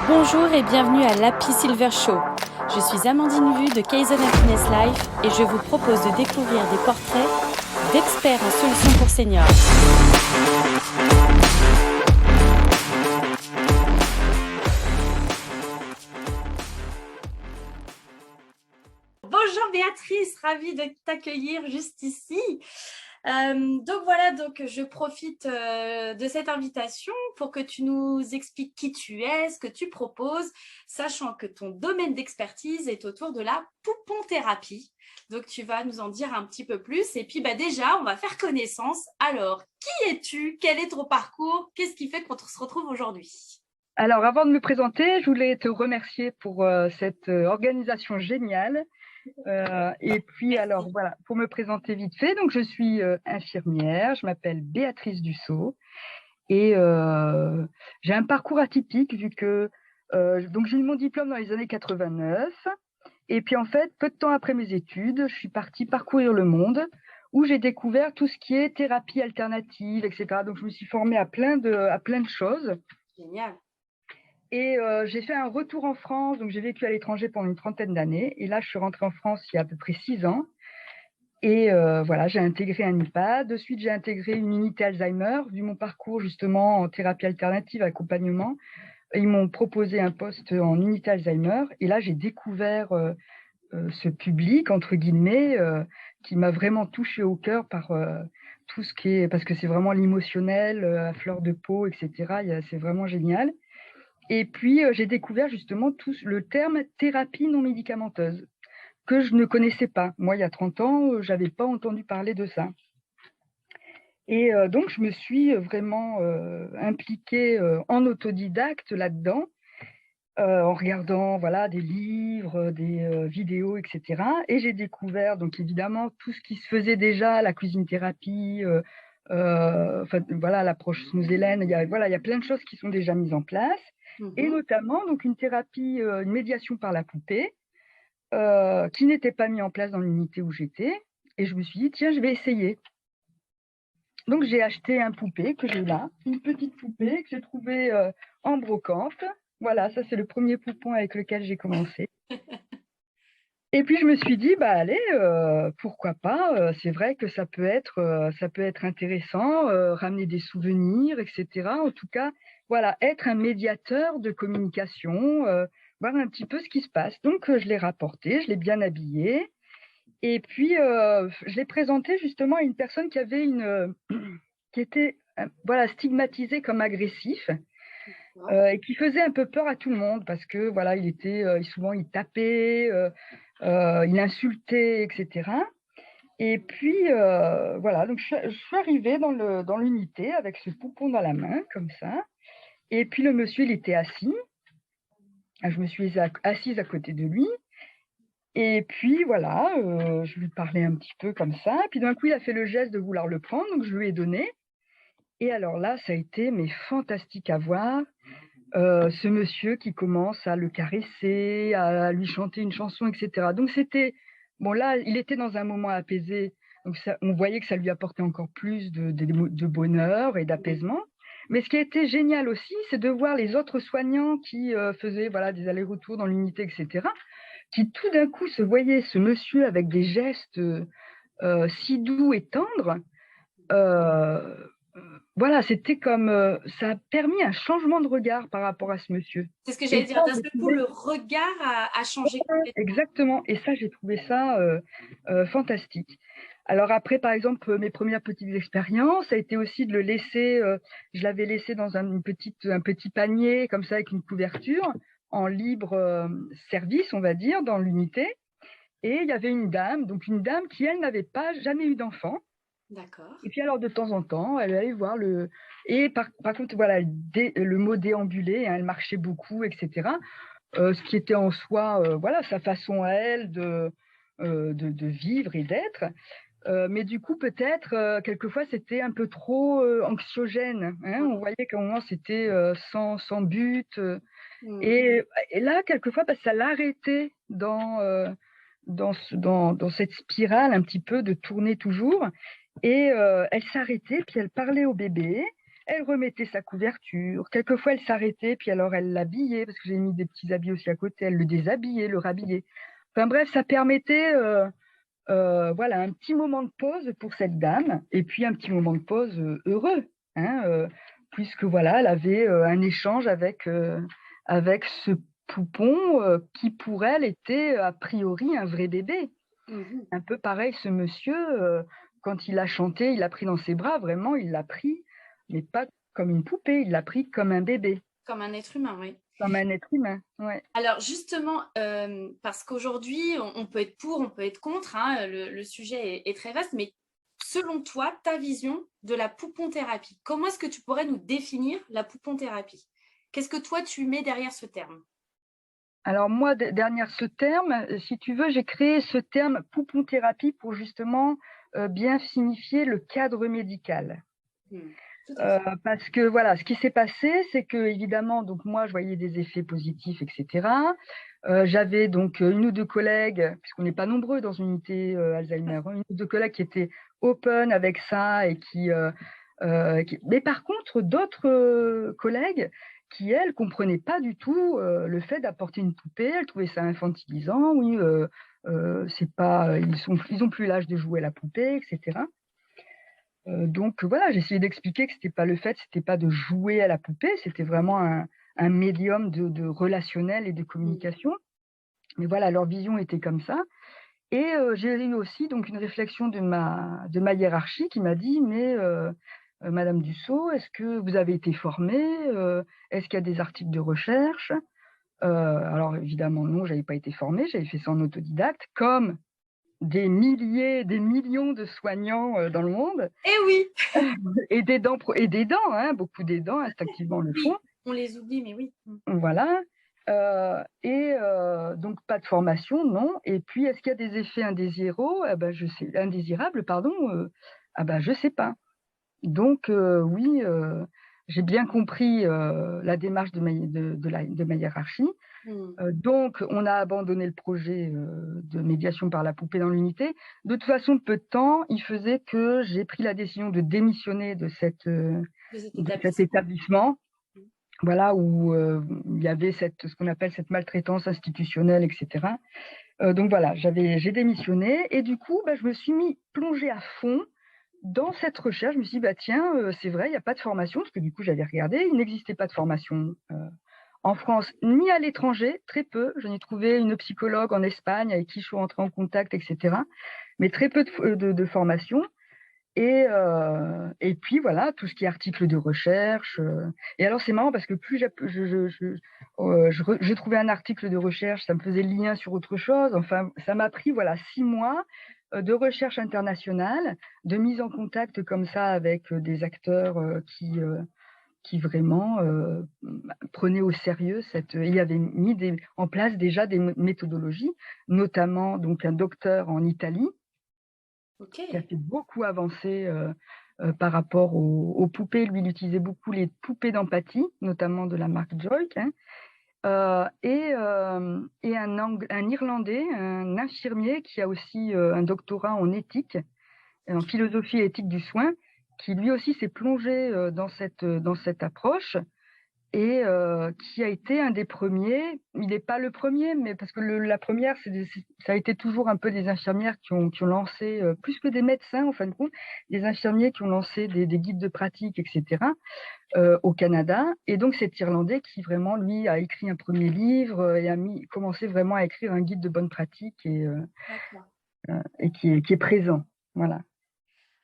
Bonjour et bienvenue à l'Happy Silver Show. Je suis Amandine Vu de Kaizen Happiness Life et je vous propose de découvrir des portraits d'experts en solutions pour seniors. Bonjour Béatrice, ravie de t'accueillir juste ici. Donc je profite de cette invitation pour que tu nous expliques qui tu es, ce que tu proposes, sachant que ton domaine d'expertise est autour de la pouponthérapie. Donc tu vas nous en dire un petit peu plus et puis déjà on va faire connaissance. Alors, qui es-tu? Quel est ton parcours? Qu'est-ce qui fait qu'on se retrouve aujourd'hui? Alors, avant de me présenter, je voulais te remercier pour cette organisation géniale. Et puis, alors voilà, pour me présenter vite fait, donc je suis infirmière, je m'appelle Béatrice Dussault et j'ai un parcours atypique vu que donc j'ai eu mon diplôme dans les années 89 et puis en fait, peu de temps après mes études, je suis partie parcourir le monde où j'ai découvert tout ce qui est thérapie alternative, etc. Donc je me suis formée à plein de choses. Génial. Et j'ai fait un retour en France, donc j'ai vécu à l'étranger pendant une trentaine d'années. Et là, je suis rentrée en France il y a à peu près 6 ans. Et voilà, j'ai intégré un IPA. De suite, j'ai intégré une unité Alzheimer. Vu mon parcours justement en thérapie alternative, accompagnement, ils m'ont proposé un poste en unité Alzheimer. Et là, j'ai découvert ce public, entre guillemets, qui m'a vraiment touchée au cœur par tout ce qui est... Parce que c'est vraiment l'émotionnel, à fleur de peau, etc. C'est vraiment génial. Et puis, j'ai découvert justement tout le terme thérapie non médicamenteuse, que je ne connaissais pas. Moi, il y a 30 ans, je n'avais pas entendu parler de ça. Et donc, je me suis vraiment impliquée en autodidacte là-dedans, en regardant voilà, des livres, des vidéos, etc. Et j'ai découvert, donc évidemment, tout ce qui se faisait déjà, la cuisine thérapie, voilà, l'approche Smooth-Hélène, il y a plein de choses qui sont déjà mises en place. Et notamment donc une thérapie, une médiation par la poupée, qui n'était pas mise en place dans l'unité où j'étais. Et je me suis dit, tiens, je vais essayer. Donc j'ai acheté un poupée que j'ai là, une petite poupée que j'ai trouvée en brocante. Voilà, ça c'est le premier poupon avec lequel j'ai commencé. Et puis je me suis dit, allez, pourquoi pas, c'est vrai que ça peut être intéressant, ramener des souvenirs, etc. En tout cas, voilà, être un médiateur de communication, voir un petit peu ce qui se passe. Donc je l'ai rapporté, je l'ai bien habillé, et puis je l'ai présenté justement à une personne qui avait qui était voilà, stigmatisée comme agressif. Et qui faisait un peu peur à tout le monde parce que voilà, souvent il tapait, il insultait, etc. Et puis voilà, donc je suis arrivée dans l'unité avec ce poupon dans la main comme ça. Et puis le monsieur, il était assis. Je me suis assise à côté de lui. Et puis voilà, je lui parlais un petit peu comme ça. Et puis d'un coup, il a fait le geste de vouloir le prendre, donc je lui ai donné. Et alors là, ça a été fantastique à voir. Ce monsieur qui commence à le caresser, à lui chanter une chanson, etc. Donc c'était... Bon là, il était dans un moment apaisé, donc on voyait que ça lui apportait encore plus de bonheur et d'apaisement. Mais ce qui a été génial aussi, c'est de voir les autres soignants qui faisaient voilà, des allers-retours dans l'unité, etc., qui tout d'un coup se voyaient ce monsieur avec des gestes si doux et tendres. Voilà, c'était comme ça a permis un changement de regard par rapport à ce monsieur. C'est ce que Et j'allais dire. ça, D'un j'ai seul coup, trouvé le regard a changé complètement. exactement. Et ça, j'ai trouvé ça fantastique. Alors après, par exemple, mes premières petites expériences, ça a été aussi de le laisser. Je l'avais laissé dans un petit panier comme ça avec une couverture en libre service, on va dire, dans l'unité. Et il y avait une dame qui elle n'avait pas jamais eu d'enfant. D'accord. Et puis alors de temps en temps, elle allait voir le... Et par contre, voilà, le mot déambuler, hein, elle marchait beaucoup, etc. Ce qui était en soi, voilà, sa façon à elle de vivre et d'être. Mais du coup, peut-être, quelquefois, c'était un peu trop anxiogène. Hein. On voyait qu'à un moment, c'était sans but. Et là, quelquefois, ça l'arrêtait dans cette spirale un petit peu de tourner toujours. Et elle s'arrêtait, puis elle parlait au bébé. Elle remettait sa couverture. Quelquefois, elle s'arrêtait, puis alors elle l'habillait, parce que j'ai mis des petits habits aussi à côté. Elle le déshabillait, le rhabillait. Enfin bref, ça permettait voilà, un petit moment de pause pour cette dame, et puis un petit moment de pause heureux, hein, puisque voilà, elle avait un échange avec ce poupon qui pour elle était a priori un vrai bébé. Mhm. Un peu pareil, ce monsieur, quand il a chanté, il l'a pris dans ses bras, vraiment, il l'a pris, mais pas comme une poupée, il l'a pris comme un bébé, Comme un être humain, oui. comme un être humain. Ouais. Alors justement, parce qu'aujourd'hui, on peut être pour, on peut être contre, hein, le sujet est très vaste, mais selon toi, ta vision de la pouponthérapie, comment est-ce que tu pourrais nous définir la pouponthérapie? Qu'est-ce que toi, tu mets derrière ce terme? Alors moi, derrière ce terme, si tu veux, j'ai créé ce terme pouponthérapie pour justement bien signifier le cadre médical. Tout à fait. Parce que voilà, ce qui s'est passé, c'est que évidemment, donc moi, je voyais des effets positifs, etc. J'avais donc une ou deux collègues, puisqu'on n'est pas nombreux dans une unité Alzheimer, hein, une ou deux collègues qui étaient open avec ça et mais par contre, d'autres collègues qui, elles, comprenaient pas du tout le fait d'apporter une poupée. Elles trouvaient ça infantilisant. Oui, c'est pas, ils ont plus l'âge de jouer à la poupée, etc. Donc voilà, j'ai essayé d'expliquer que c'était pas de jouer à la poupée, c'était vraiment un médium de relationnel et de communication. Mais voilà, leur vision était comme ça. Et j'ai eu aussi donc une réflexion de ma hiérarchie qui m'a dit, mais Madame Dussault, est-ce que vous avez été formée? Est-ce qu'il y a des articles de recherche? Alors évidemment non, j'avais pas été formée, j'avais fait ça en autodidacte, comme des milliers, des millions de soignants dans le monde. Eh oui, Et des dents, hein, beaucoup d'aidants instinctivement le font. oui, on les oublie, mais oui. Voilà. Donc pas de formation, non. Et puis est-ce qu'il y a des effets indésirables, pardon. Ah ben je sais pas. Donc oui, j'ai bien compris la démarche de ma hiérarchie. Mm. Donc on a abandonné le projet de médiation par la poupée dans l'unité. De toute façon, peu de temps, il faisait que j'ai pris la décision de démissionner de De cet cet établissement. établissement, voilà, où il y avait ce qu'on appelle cette maltraitance institutionnelle, etc. Donc voilà, j'ai démissionné et du coup, je me suis plongée à fond dans cette recherche. Je me suis dit, tiens, c'est vrai, il n'y a pas de formation, parce que du coup, j'avais regardé, il n'existait pas de formation en France ni à l'étranger, très peu. J'en ai trouvé une psychologue en Espagne avec qui je suis rentrée en contact, etc. Mais très peu de formation. Et puis voilà, tout ce qui est articles de recherche. Et alors c'est marrant parce que plus je trouvais un article de recherche, ça me faisait le lien sur autre chose. Enfin, ça m'a pris voilà 6 mois de recherche internationale, de mise en contact comme ça avec des acteurs qui vraiment prenaient au sérieux il y avait mis en place déjà des méthodologies, notamment donc un docteur en Italie Ok. qui a fait beaucoup avancer par rapport aux poupées. Lui, il utilisait beaucoup les poupées d'empathie, notamment de la marque Joik, hein. Et un Irlandais, un infirmier qui a aussi un doctorat en éthique, en philosophie et éthique du soin, qui lui aussi s'est plongé dans cette approche et qui a été un des premiers. Il n'est pas le premier, mais parce que la première, ça a été toujours un peu des infirmières qui ont lancé, plus que des médecins en fin de compte, des infirmiers qui ont lancé des guides de pratique, etc., au Canada. Et donc cet Irlandais qui vraiment, lui, a écrit un premier livre et a commencé vraiment à écrire un guide de bonne pratique D'accord. et qui est présent. Voilà.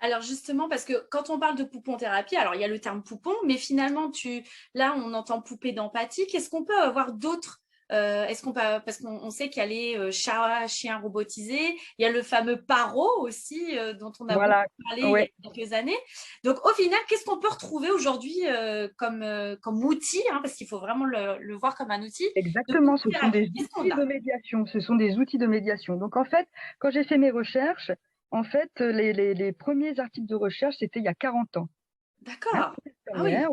Alors justement, parce que quand on parle de pouponthérapie, alors il y a le terme poupon, mais finalement, là, on entend poupée d'empathie. Qu'est-ce qu'on peut avoir d'autre? Est-ce qu'on peut, parce qu'on sait qu'il y a les chats, chiens robotisés, il y a le fameux paro aussi, dont on a beaucoup Voilà. parlé il y a Ouais. quelques années. Donc au final, qu'est-ce qu'on peut retrouver aujourd'hui comme outil, hein, parce qu'il faut vraiment le voir comme un outil de Exactement, ce sont pouponthérapie? des Qu'est-ce qu'on outils de a? médiation. Ce sont des outils de médiation. Donc en fait, quand j'ai fait mes recherches, en fait, les premiers articles de recherche, c'était il y a 40 ans. Hein, D'accord. Ah oui. infirmières,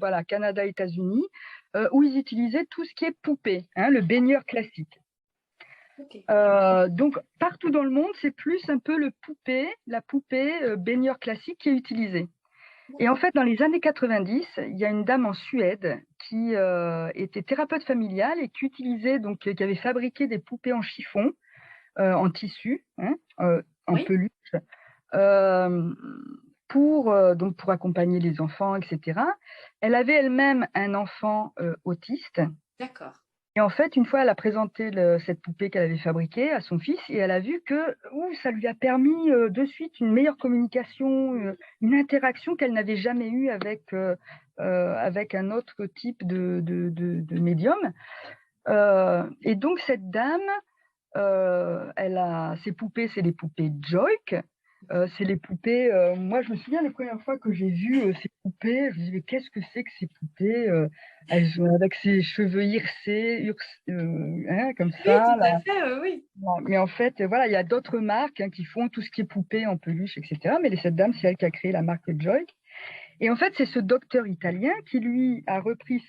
voilà, Canada, États-Unis, où ils utilisaient tout ce qui est poupée, hein, le baigneur classique. Ok. Donc partout dans le monde, c'est plus un peu la poupée baigneur classique qui est utilisée. Et en fait, dans les années 90, il y a une dame en Suède qui était thérapeute familiale et qui utilisait, donc, qui avait fabriqué des poupées en chiffon, en tissu, hein, en Oui, peluche, euh, donc pour accompagner les enfants, etc. Elle avait elle-même un enfant autiste. d'accord. Et en fait, une fois, elle a présenté cette poupée qu'elle avait fabriquée à son fils et elle a vu que ça lui a permis de suite une meilleure communication, une interaction qu'elle n'avait jamais eue avec un autre type de médium. Et donc, cette dame, ses poupées, c'est les poupées Joik. C'est les poupées. Moi, je me souviens la première fois que j'ai vu ces poupées, je me disais, mais qu'est-ce que c'est que ces poupées elles ont avec ces cheveux hein, comme Oui, ça. tout Là. à fait, oui. Bon, mais en fait, voilà, il y a d'autres marques qui font tout ce qui est poupées en peluche, etc. Mais cette dame, c'est elle qui a créé la marque Joik. Et en fait, c'est ce docteur italien qui, lui, a repris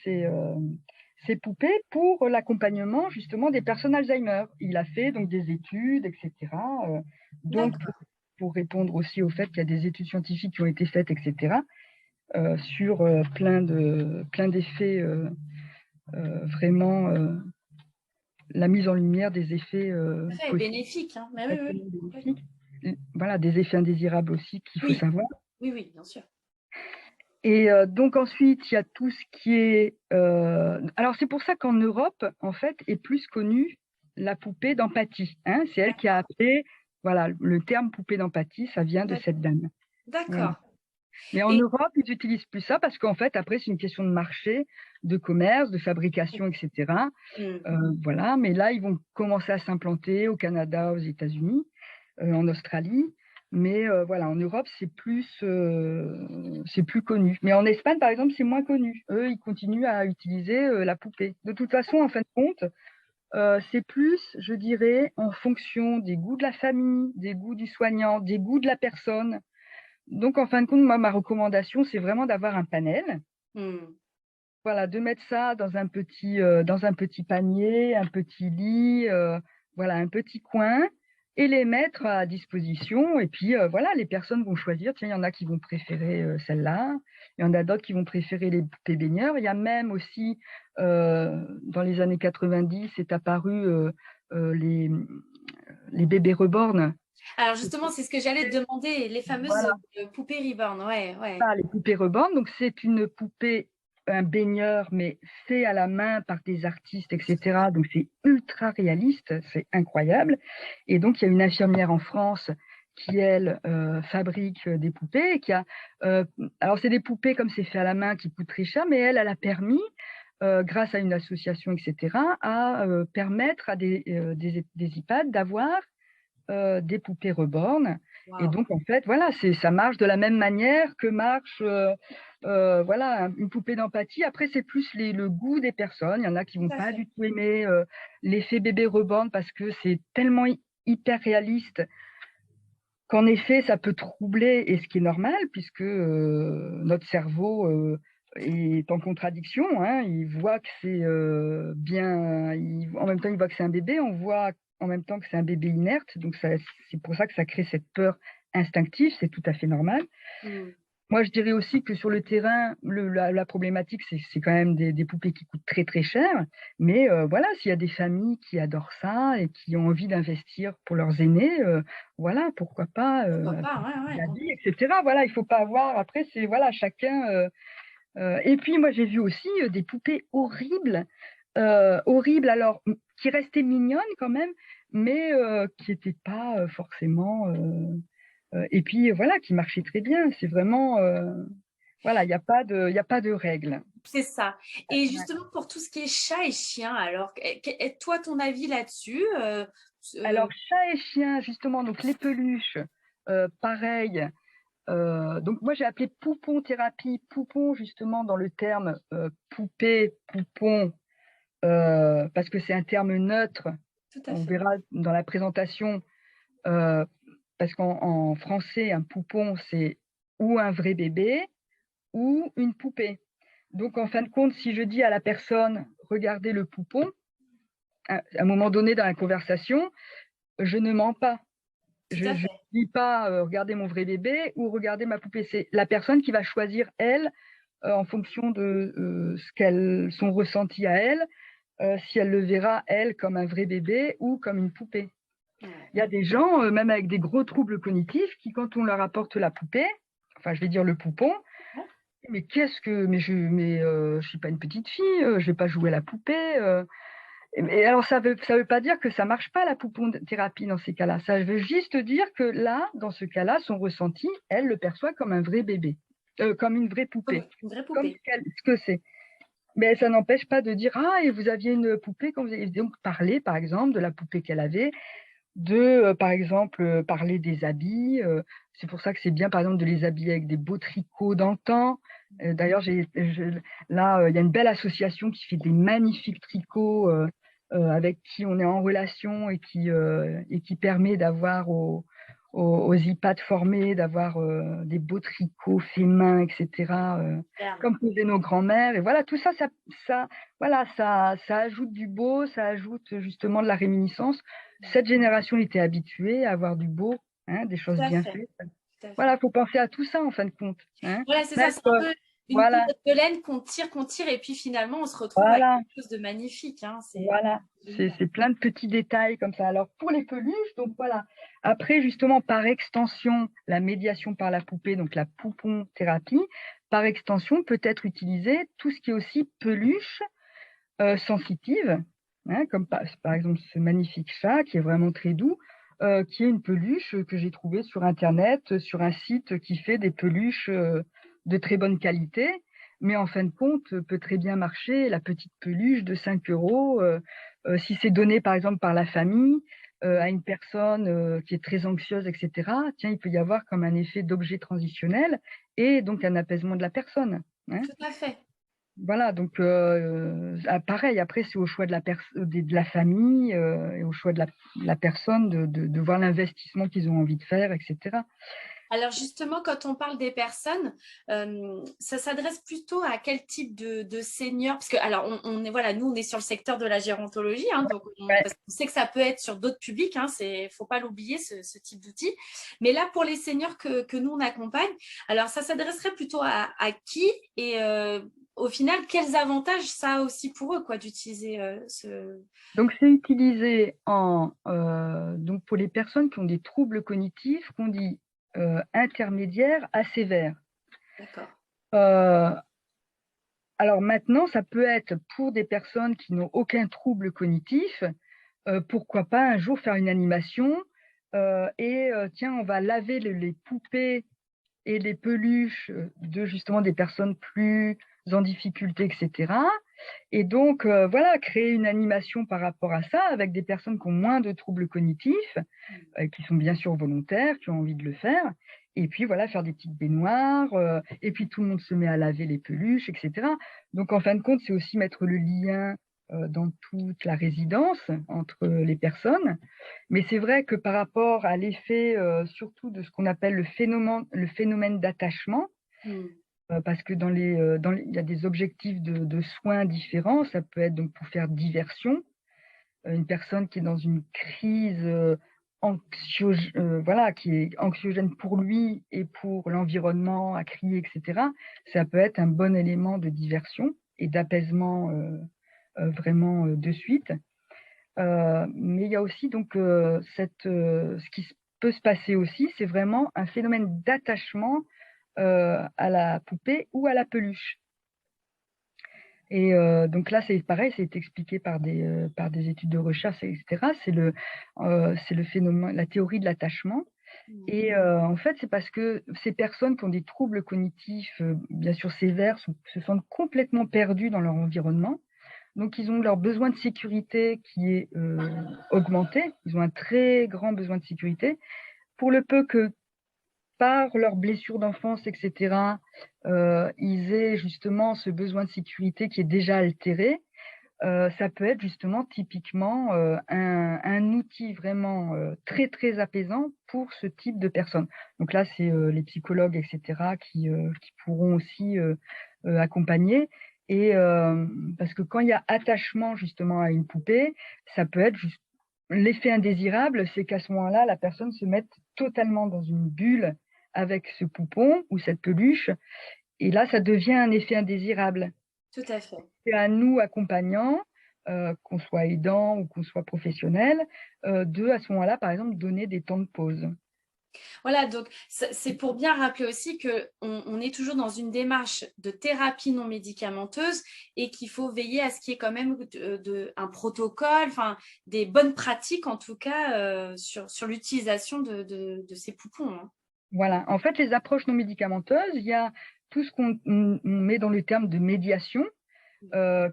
ces poupées pour l'accompagnement justement des personnes Alzheimer. Il a fait donc des études, etc. Donc, D'accord. pour répondre aussi au fait qu'il y a des études scientifiques qui ont été faites, etc., sur plein d'effets, vraiment la mise en lumière des effets Tout à fait, possibles, bénéfique, hein. Mais oui, oui, exactement oui. bénéfiques. Voilà, des effets indésirables aussi qu'il faut Oui, savoir. oui, oui, bien sûr. Et donc ensuite, il y a tout ce qui est... alors c'est pour ça qu'en Europe, en fait, est plus connue la poupée d'empathie. Hein. C'est elle qui a appelé, voilà, le terme poupée d'empathie, ça vient de cette dame. Voilà. D'accord. Mais en Et Europe, ils n'utilisent plus ça parce qu'en fait, après, c'est une question de marché, de commerce, de fabrication, etc. hmm, Voilà. Mais là, ils vont commencer à s'implanter au Canada, aux États-Unis, en Australie. Mais voilà, en Europe, c'est plus connu. Mais en Espagne, par exemple, c'est moins connu. Eux, ils continuent à utiliser la poupée. De toute façon, en fin de compte, c'est plus, je dirais, en fonction des goûts de la famille, des goûts du soignant, des goûts de la personne. Donc, en fin de compte, moi, ma recommandation, c'est vraiment d'avoir un panel. hmm. Voilà, de mettre ça dans un petit panier, un petit lit, voilà, un petit coin, et les mettre à disposition. Et puis, voilà, les personnes vont choisir. Tiens, il y en a qui vont préférer celle-là. Il y en a d'autres qui vont préférer les poupées baigneurs. Il y a même aussi, dans les années 90, est apparu les bébés reborn. Alors justement, c'est ce que j'allais te demander, les fameuses Voilà. poupées Reborn. Ouais, ouais. Ça, les poupées reborn. Donc, c'est une poupée, un baigneur, mais fait à la main par des artistes, etc. Donc, c'est ultra réaliste, c'est incroyable. Et donc, il y a une infirmière en France qui, elle, fabrique des poupées. Et euh, alors, c'est des poupées comme c'est fait à la main qui coûtent très cher, mais elle a permis, grâce à une association, etc., à permettre à des EHPAD d'avoir des poupées reborn. Et Waouh. donc, en fait, voilà, ça marche de la même manière que marche voilà, une poupée d'empathie. Après, c'est plus le goût des personnes. Il y en a qui Tout vont à pas fait. du tout aimer l'effet bébé reborn parce que c'est tellement hyper réaliste qu'en effet, ça peut troubler, et ce qui est normal, puisque notre cerveau est en contradiction. Hein. Il voit que c'est bien, en même temps, il voit que c'est un bébé, on voit en même temps que c'est un bébé inerte, donc c'est pour ça que ça crée cette peur instinctive, c'est tout à fait normal. Hmm. Moi, je dirais aussi que sur le terrain, la problématique, c'est quand même des poupées qui coûtent très, très cher. Mais voilà, s'il y a des familles qui adorent ça et qui ont envie d'investir pour leurs aînés, voilà, pourquoi pas, Pourquoi pas, ouais, ouais, l'habit, etc. Voilà, il faut pas avoir. Après, c'est voilà, chacun. Et puis, moi, j'ai vu aussi des poupées horribles, horribles, alors, qui restaient mignonnes quand même, mais qui n'étaient pas forcément. Et puis voilà, qui marchait très bien. C'est vraiment, voilà, il y a pas de règles. c'est ça. Et Ouais. justement, pour tout ce qui est chat et chien, alors, toi, ton avis là-dessus Alors, chat et chien, justement, donc les peluches, pareil. Donc moi, j'ai appelé poupon thérapie, poupon justement dans le terme poupée, poupon, parce que c'est un terme neutre. tout à On fait. verra dans la présentation, euh, parce qu'en français, un poupon, c'est ou un vrai bébé ou une poupée. Donc, en fin de compte, si je dis à la personne, regardez le poupon, à un moment donné dans la conversation, je ne mens pas. Tout à Je fait. ne dis pas regardez mon vrai bébé ou regardez ma poupée. C'est la personne qui va choisir, elle, en fonction de son ressenti à elle, si elle le verra, elle, comme un vrai bébé ou comme une poupée. Ouais. Il y a des gens, même avec des gros troubles cognitifs, qui, quand on leur apporte la poupée, enfin, je vais dire le poupon, Ouais. mais je suis pas une petite fille, je vais pas jouer à la poupée. Et alors, ça veut pas dire que ça marche pas, la poupon-thérapie, dans ces cas-là. Ça veut juste dire que là, dans ce cas-là, son ressenti, elle le perçoit comme un vrai bébé, comme une vraie Comme poupée, une vraie comme poupée. ce que c'est. Mais ça n'empêche pas de dire, ah, et vous aviez une poupée quand vous avez donc parlé, par exemple, de la poupée qu'elle avait, par exemple, parler des habits. C'est pour ça que c'est bien, par exemple, de les habiller avec des beaux tricots d'antan. D'ailleurs, là, il y a une belle association qui fait des magnifiques tricots avec qui on est en relation et qui permet d'avoir aux EHPAD formés, d'avoir des beaux tricots faits main, etc., Superbe. comme faisaient nos grands-mères. Et voilà, tout ça, voilà, ça ajoute du beau, ça ajoute justement de la réminiscence. Cette génération était habituée à avoir du beau, hein, des choses Tout à bien fait. faites. Tout à fait. Voilà, il faut penser à tout ça en fin de compte, hein. Voilà, c'est ça, Mettre, c'est un peu une voilà, pelote de laine qu'on tire, et puis finalement, on se retrouve avec voilà, quelque chose de magnifique. Hein. C'est voilà. C'est génial. c'est plein de petits détails comme ça. Alors pour les peluches, donc voilà. Après, justement, par extension, la médiation par la poupée, donc la poupon-thérapie, par extension, peut être utilisé tout ce qui est aussi peluche sensitive, hein, comme par exemple ce magnifique chat qui est vraiment très doux, qui est une peluche que j'ai trouvée sur Internet, sur un site qui fait des peluches de très bonne qualité, mais en fin de compte peut très bien marcher la petite peluche de 5 euros, si c'est donné par exemple par la famille à une personne qui est très anxieuse, etc. Tiens, il peut y avoir comme un effet d'objet transitionnel et donc un apaisement de la personne, hein. Tout à fait. Voilà, donc pareil, après, c'est au choix de la famille et au choix de la personne de voir l'investissement qu'ils ont envie de faire, etc. Alors justement, quand on parle des personnes, ça s'adresse plutôt à quel type de seniors? Parce que alors on est voilà, nous on est sur le secteur de la gérontologie, hein, donc Ouais. parce qu'on sait que ça peut être sur d'autres publics, hein, faut pas l'oublier ce type d'outil. Mais là pour les seniors que nous on accompagne, alors ça s'adresserait plutôt à qui et au final quels avantages ça a aussi pour eux quoi d'utiliser ce. Donc, c'est utilisé donc pour les personnes qui ont des troubles cognitifs qu'on dit intermédiaires à sévères. D'accord. Euh, alors maintenant, ça peut être pour des personnes qui n'ont aucun trouble cognitif, pourquoi pas un jour faire une animation tiens, on va laver les poupées et les peluches de justement des personnes plus en difficulté, etc. Et donc, voilà, créer une animation par rapport à ça avec des personnes qui ont moins de troubles cognitifs, qui sont bien sûr volontaires, qui ont envie de le faire. Et puis, voilà, faire des petites baignoires. Et puis, tout le monde se met à laver les peluches, etc. Donc, en fin de compte, c'est aussi mettre le lien dans toute la résidence entre les personnes. Mais c'est vrai que par rapport à l'effet, surtout de ce qu'on appelle le phénomène d'attachement, Hmm. parce que il y a des objectifs de soins différents. Ça peut être donc pour faire diversion. Une personne qui est dans une crise voilà, qui est anxiogène pour lui et pour l'environnement, à crier, etc. Ça peut être un bon élément de diversion et d'apaisement vraiment de suite. Mais il y a aussi donc ce qui peut se passer aussi, c'est vraiment un phénomène d'attachement à la poupée ou à la peluche. Et donc là, c'est pareil, c'est expliqué par des études de recherche, etc. C'est le phénomène, la théorie de l'attachement. Hmm. Et en fait, c'est parce que ces personnes qui ont des troubles cognitifs, bien sûr sévères, se sentent complètement perdues dans leur environnement. Donc, ils ont leur besoin de sécurité qui est augmenté. Ils ont un très grand besoin de sécurité. Pour le peu que par leurs blessures d'enfance, etc., ils aient justement ce besoin de sécurité qui est déjà altéré, ça peut être justement typiquement un outil vraiment très, très apaisant pour ce type de personnes. Donc là, c'est les psychologues, etc., qui pourront aussi accompagner. Et parce que quand il y a attachement justement à une poupée, ça peut être l'effet indésirable, c'est qu'à ce moment-là, la personne se mette totalement dans une bulle avec ce poupon ou cette peluche. Et là, ça devient un effet indésirable. Tout à fait. C'est à nous, accompagnants, qu'on soit aidant ou qu'on soit professionnel, de, à ce moment-là, par exemple, donner des temps de pause. Voilà, donc c'est pour bien rappeler aussi qu'on est toujours dans une démarche de thérapie non médicamenteuse et qu'il faut veiller à ce qu'il y ait quand même un protocole, enfin des bonnes pratiques en tout cas sur l'utilisation de ces poupons. Hein. Voilà. En fait, les approches non médicamenteuses, il y a tout ce qu'on met dans le terme de médiation,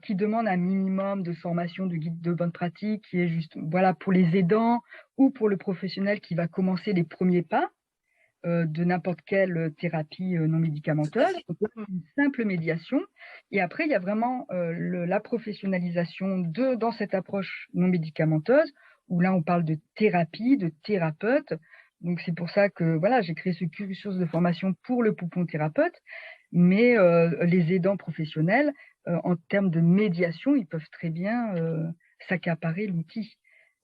qui demande un minimum de formation, de guide de bonne pratique, qui est juste, voilà, pour les aidants ou pour le professionnel qui va commencer les premiers pas de n'importe quelle thérapie non médicamenteuse. Donc, là, une simple médiation. Et après, il y a vraiment la professionnalisation dans cette approche non médicamenteuse, où là, on parle de thérapie, de thérapeute. Donc, c'est pour ça que voilà, j'ai créé ce cursus de formation pour le poupon thérapeute. Mais les aidants professionnels, en termes de médiation, ils peuvent très bien s'accaparer l'outil.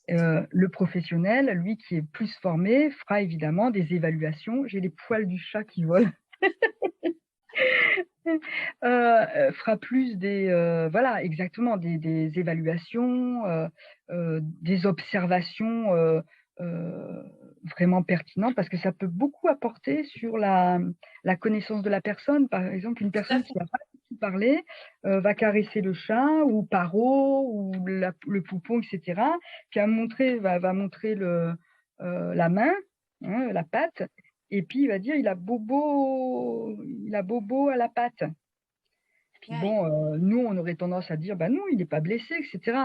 Le professionnel, lui qui est plus formé, fera évidemment des évaluations. J'ai les poils du chat qui volent. Fera plus voilà, exactement, des évaluations, des observations vraiment pertinentes, parce que ça peut beaucoup apporter sur la connaissance de la personne. Par exemple, une personne qui n'a pas parler, va caresser le chat ou Paro ou le poupon, etc. Puis va montrer la main, hein, la patte, et puis il va dire il a bobo à la patte. Puis bon, nous on aurait tendance à dire bah non, il n'est pas blessé, etc.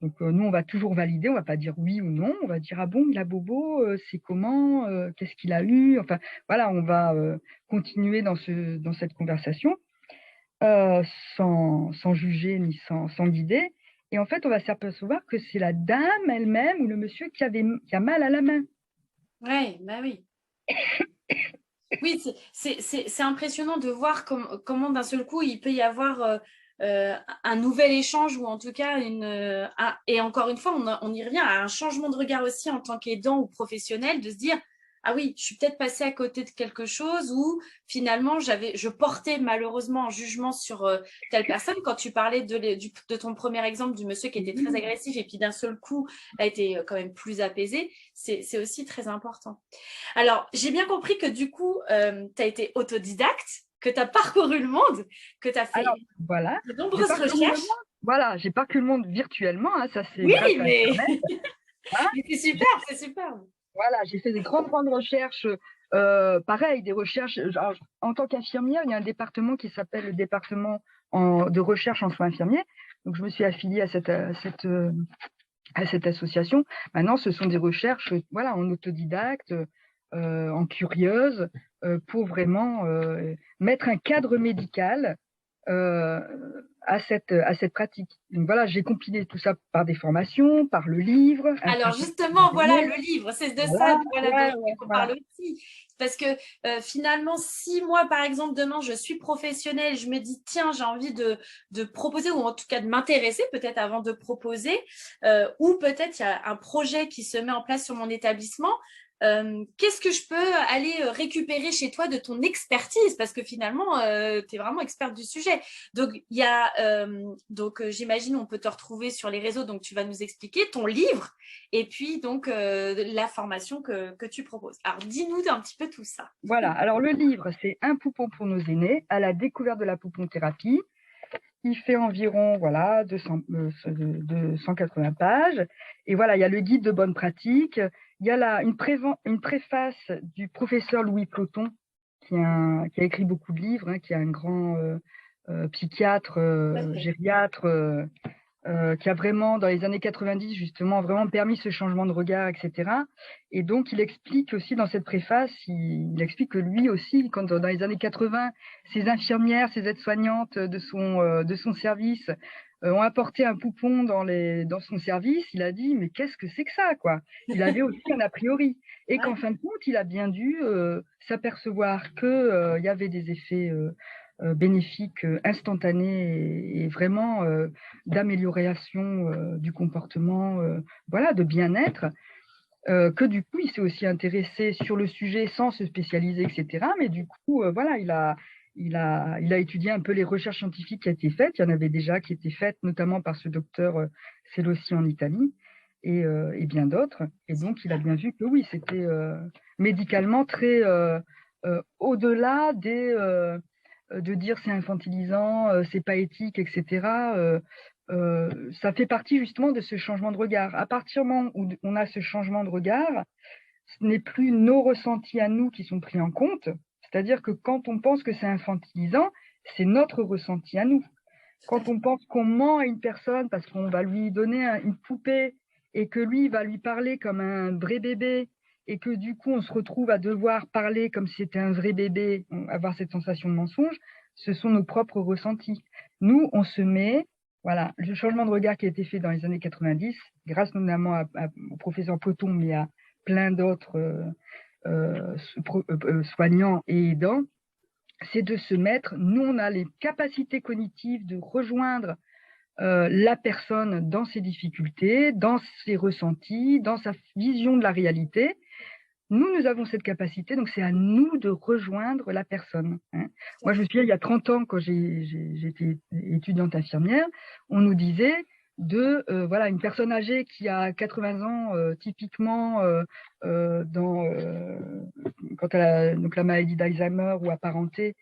Donc nous on va toujours valider, on va pas dire oui ou non, on va dire ah bon il a bobo, c'est comment, qu'est-ce qu'il a eu, enfin voilà, on va continuer dans cette conversation. Sans juger ni sans guider. Et en fait, on va s'apercevoir que c'est la dame elle-même ou le monsieur qui a mal à la main. Oui, bah oui. Oui, c'est impressionnant de voir comment d'un seul coup il peut y avoir un nouvel échange ou en tout cas et encore une fois on y revient à un changement de regard aussi en tant qu'aidant ou professionnel de se dire ah oui, je suis peut-être passé à côté de quelque chose ou finalement je portais malheureusement un jugement sur telle personne quand tu parlais de ton premier exemple du monsieur qui était très agressif et puis d'un seul coup a été quand même plus apaisé, c'est aussi très important. Alors, j'ai bien compris que du coup, tu as été autodidacte, que tu as parcouru le monde, que tu as fait voilà, de nombreuses recherches. Voilà, j'ai parcouru le monde virtuellement, hein, ça c'est Oui, grâce à mais, Internet. Hein. mais c'est super, c'est super. Voilà, j'ai fait des grandes recherches, pareil, des recherches. En tant qu'infirmière, il y a un département qui s'appelle le département de recherche en soins infirmiers. Donc, je me suis affiliée à cette association. Maintenant, ce sont des recherches, voilà, en autodidacte, en curieuse, pour vraiment mettre un cadre médical à cette pratique. Donc voilà, j'ai compilé tout ça par des formations, par le livre. Alors justement, voilà le livre, c'est de ça qu'on parle aussi. Parce que finalement, si moi, par exemple, demain, je suis professionnelle, je me dis, tiens, j'ai envie de proposer, ou en tout cas de m'intéresser, peut-être avant de proposer, ou peut-être il y a un projet qui se met en place sur mon établissement, qu'est-ce que je peux aller récupérer chez toi de ton expertise? Parce que finalement, tu es vraiment experte du sujet. Donc, il y a, j'imagine, on peut te retrouver sur les réseaux, donc tu vas nous expliquer ton livre et puis donc la formation que tu proposes. Alors, dis-nous un petit peu tout ça. Voilà, alors le livre, c'est Un poupon pour nos aînés, à la découverte de la pouponthérapie. Il fait environ 280 pages. Et voilà, il y a le guide de bonne pratique. Il y a une préface du professeur Louis Ploton, qui a écrit beaucoup de livres, hein, qui est un grand psychiatre, gériatre, qui a vraiment, dans les années 90, justement, vraiment permis ce changement de regard, etc. Et donc, il explique aussi dans cette préface, il explique que lui aussi, quand dans les années 80, ses infirmières, ses aides-soignantes de son service ont apporté un poupon dans son service, il a dit, mais qu'est-ce que c'est que ça, quoi? Il avait aussi un a priori. Et qu'en fin de compte, il a bien dû s'apercevoir qu'il y avait des effets bénéfique, instantané et vraiment d'amélioration du comportement, voilà, de bien-être, que du coup, il s'est aussi intéressé sur le sujet sans se spécialiser, etc. Mais du coup, voilà, il a étudié un peu les recherches scientifiques qui ont été faites. Il y en avait déjà qui étaient faites, notamment par ce docteur Selossi en Italie et bien d'autres. Et donc, il a bien vu que oui, c'était médicalement très au-delà de dire c'est infantilisant, c'est pas éthique, etc. Ça fait partie justement de ce changement de regard. À partir du moment où on a ce changement de regard, ce n'est plus nos ressentis à nous qui sont pris en compte. C'est-à-dire que quand on pense que c'est infantilisant, c'est notre ressenti à nous. Tout à Quand fait. on pense qu'on ment à une personne parce qu'on va lui donner une poupée et que lui va lui parler comme un vrai bébé et que du coup on se retrouve à devoir parler comme si c'était un vrai bébé, avoir cette sensation de mensonge, ce sont nos propres ressentis. Nous, on se met, voilà, le changement de regard qui a été fait dans les années 90, grâce notamment au professeur Poton, mais à plein d'autres soignants et aidants, c'est de se mettre, nous on a les capacités cognitives de rejoindre la personne dans ses difficultés, dans ses ressentis, dans sa vision de la réalité. Nous avons cette capacité, donc c'est à nous de rejoindre la personne. Hein. Tout à Moi, je me fait. souviens, il y a 30 ans, quand j'étais étudiante infirmière, on nous disait voilà, une personne âgée qui a 80 ans, typiquement, quand elle a donc, la maladie d'Alzheimer ou apparentée,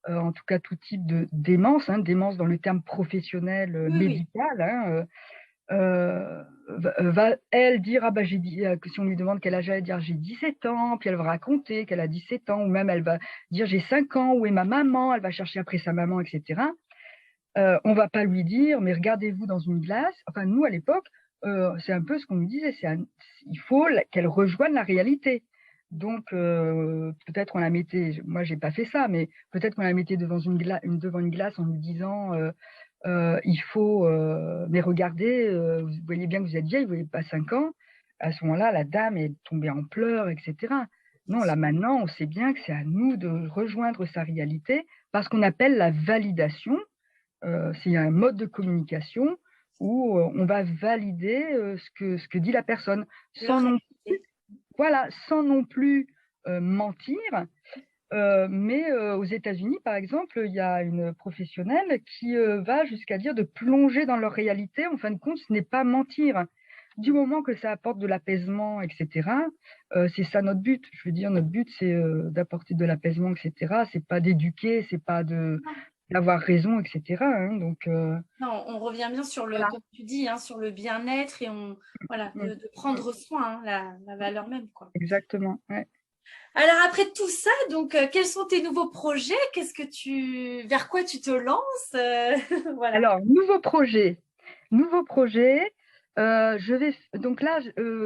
en tout cas tout type de démence, hein, démence dans le terme professionnel Oui, oui. médical, hein, va elle dire, ah bah j'ai dit, si on lui demande quel âge elle va dire j'ai 17 ans, puis elle va raconter qu'elle a 17 ans, ou même elle va dire j'ai 5 ans, où est ma maman, elle va chercher après sa maman, etc. On va pas lui dire, mais regardez-vous dans une glace. Enfin, nous, à l'époque, c'est un peu ce qu'on nous disait, il faut qu'elle rejoigne la réalité. Donc, peut-être on la mettait, moi, j'ai pas fait ça, mais peut-être qu'on la mettait devant devant une glace en lui disant, il faut, mais regardez, vous voyez bien que vous êtes vieille, vous n'avez pas 5 ans. À ce moment-là, la dame est tombée en pleurs, etc. Bien Non, là sûr. maintenant, on sait bien que c'est à nous de rejoindre sa réalité parce qu'on appelle la validation. C'est un mode de communication où on va valider ce que dit la personne, Leur sans non, réalité. voilà, sans non plus mentir. Mais aux États-Unis, par exemple, il y a une professionnelle qui va jusqu'à dire de plonger dans leur réalité. En fin de compte, ce n'est pas mentir. Du moment que ça apporte de l'apaisement, etc., c'est ça notre but. Je veux dire, notre but, c'est d'apporter de l'apaisement, etc. C'est pas d'éduquer, c'est pas d'avoir raison, etc. Hein. Donc, Non, on revient bien sur le, voilà. comme tu dis, hein, sur le bien-être et voilà, Mm, de mm, prendre soin, hein, la valeur même, quoi. exactement. Ouais. Alors après tout ça, donc quels sont tes nouveaux projets? Vers quoi tu te lances? Voilà. Alors, nouveau projet. Nouveau projet. Donc là,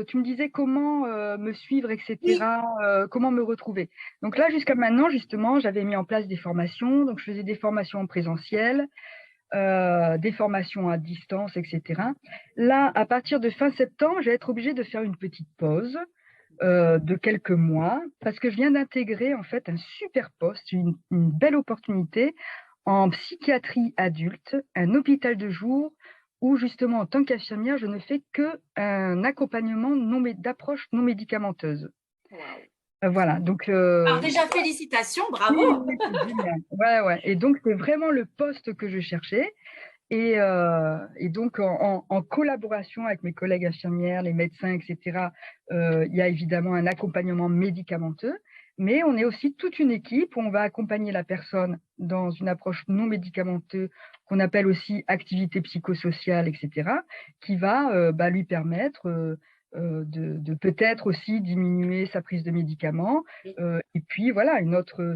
tu me disais comment me suivre, Oui, etc., comment me retrouver. Donc là, oui. jusqu'à maintenant, justement, j'avais mis en place des formations. Donc, je faisais des formations en présentiel, des formations à distance, etc. Là, à partir de fin septembre, je vais être obligée de faire une petite pause de quelques mois parce que je viens d'intégrer en fait un super poste, une belle opportunité en psychiatrie adulte, un hôpital de jour où justement en tant qu'infirmière, je ne fais que un accompagnement d'approche non médicamenteuse. Waouh. Voilà, donc Alors déjà, félicitations, oui, bravo. oui, c'est génial. Ouais, ouais. Et donc c'est vraiment le poste que je cherchais. Et donc, en collaboration avec mes collègues infirmières, les médecins, etc., il y a évidemment un accompagnement médicamenteux, mais on est aussi toute une équipe où on va accompagner la personne dans une approche non médicamenteuse qu'on appelle aussi activité psychosociale, etc., qui va lui permettre de peut-être aussi diminuer sa prise de médicaments. Et puis voilà,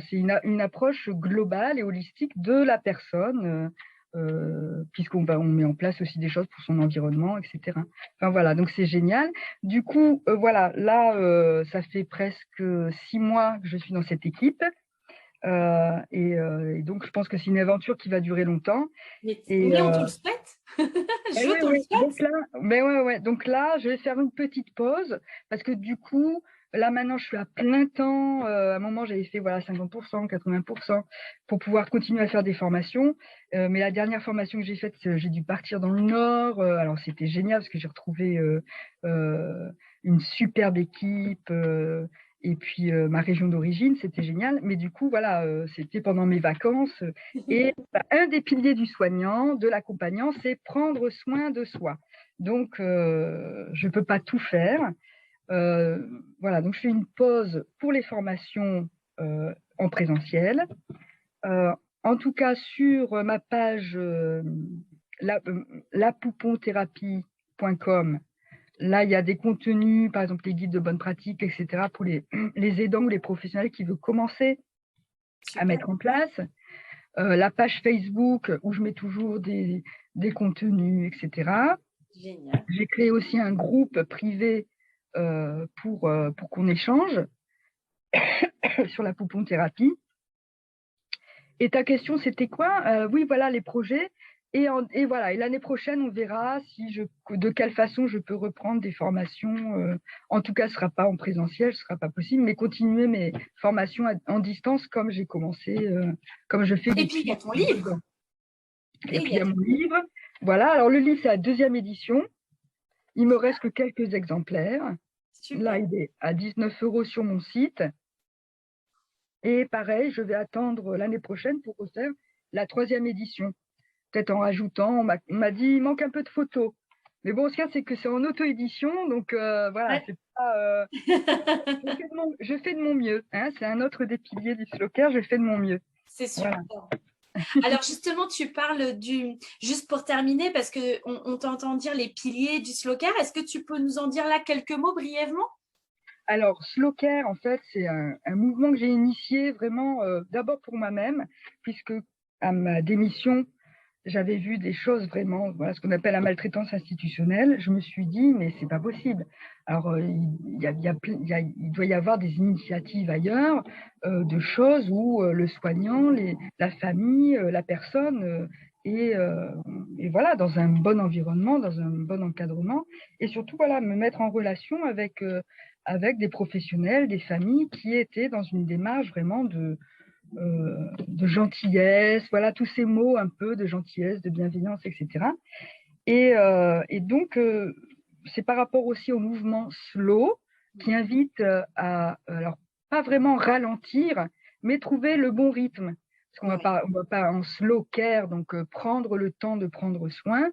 c'est une approche globale et holistique de la personne. On met en place aussi des choses pour son environnement, etc. Enfin voilà, donc c'est génial. Du coup, voilà, là, ça fait presque 6 mois que je suis dans cette équipe. Et donc, je pense que c'est une aventure qui va durer longtemps. Et, Mais on te le souhaite. eh Je oui, te le oui. souhaite. Donc là, je vais faire une petite pause parce que du coup, Là, maintenant, je suis à plein temps. À un moment, j'avais fait 50%, 80% pour pouvoir continuer à faire des formations. Mais la dernière formation que j'ai faite, j'ai dû partir dans le Nord. Alors, c'était génial parce que j'ai retrouvé une superbe équipe. Et puis, ma région d'origine, c'était génial. Mais du coup, c'était pendant mes vacances. Et un des piliers du soignant, de l'accompagnant, c'est prendre soin de soi. Donc, je ne peux pas tout faire. Donc je fais une pause pour les formations en présentiel. En tout cas, sur ma page lapouponthérapie.com, là, il y a des contenus, par exemple les guides de bonne pratique, etc., pour les aidants ou les professionnels qui veulent commencer à mettre en place. La page Facebook, où je mets toujours des contenus, etc. Génial. J'ai créé aussi un groupe privé pour qu'on échange sur la pouponthérapie. Et ta question, c'était quoi? Oui, voilà les projets. Et l'année prochaine, on verra de quelle façon je peux reprendre des formations. En tout cas, ce ne sera pas en présentiel, ce ne sera pas possible, mais continuer mes formations en distance comme j'ai commencé, comme je fais. Et puis, il y a ton livre. Et puis, il y a mon livre. Voilà, alors le livre, c'est la 2e édition. Il me reste que quelques exemplaires. Super. Là, il est à 19 € sur mon site. Et pareil, je vais attendre l'année prochaine pour refaire la 3e édition. Peut-être en rajoutant, on m'a dit, il manque un peu de photos. Mais bon, ce qu'il y a, c'est que c'est en auto-édition. Donc, ouais. C'est pas, je fais de mon mieux. Hein, c'est un autre des piliers du Slow Care, je fais de mon mieux. C'est super. Voilà. Alors justement, tu parles juste pour terminer, parce qu'on t'entend dire les piliers du Slow Care. Est-ce que tu peux nous en dire là quelques mots brièvement? Alors, Slow Care, en fait, c'est un mouvement que j'ai initié vraiment d'abord pour moi-même, puisque à ma démission, j'avais vu des choses vraiment, ce qu'on appelle la maltraitance institutionnelle. Je me suis dit, mais c'est pas possible. Alors, il doit y avoir des initiatives ailleurs, de choses où le soignant, la famille, la personne et voilà, dans un bon environnement, dans un bon encadrement, et surtout, me mettre en relation avec des professionnels, des familles qui étaient dans une démarche vraiment de gentillesse, voilà, tous ces mots un peu de gentillesse, de bienveillance, etc. Et donc, c'est par rapport aussi au mouvement slow qui invite alors pas vraiment ralentir, mais trouver le bon rythme. Parce qu'on va pas en slow care, donc prendre le temps de prendre soin.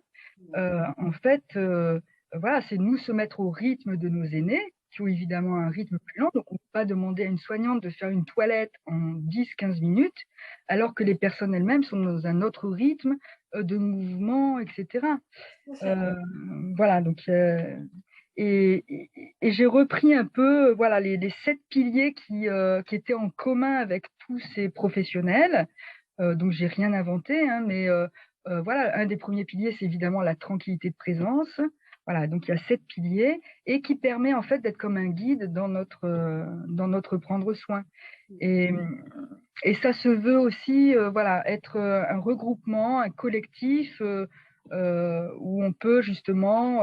En fait, c'est nous se mettre au rythme de nos aînés, qui ont évidemment un rythme plus lent. Donc, on ne peut pas demander à une soignante de faire une toilette en 10-15 minutes, alors que les personnes elles-mêmes sont dans un autre rythme de mouvement, etc. Donc, et j'ai repris un peu les 7 piliers qui étaient en commun avec tous ces professionnels. Donc, j'ai rien inventé, hein, mais un des premiers piliers, c'est évidemment la tranquillité de présence. Voilà, donc il y a 7 piliers et qui permet en fait d'être comme un guide dans notre prendre soin. Et ça se veut aussi être un regroupement, un collectif où on peut justement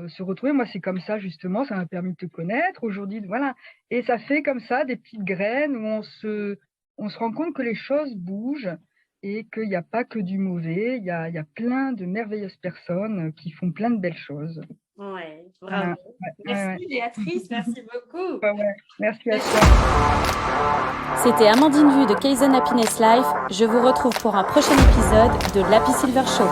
se retrouver. Moi, c'est comme ça justement, ça m'a permis de te connaître aujourd'hui. Voilà. Et ça fait comme ça des petites graines où on se rend compte que les choses bougent et qu'il n'y a pas que du mauvais, il y a plein de merveilleuses personnes qui font plein de belles choses. Oui, bravo. Merci Béatrice, merci beaucoup. Merci à toi. C'était Amandine Vu de Kaizen Happiness Life. Je vous retrouve pour un prochain épisode de l'Happy Silver Show.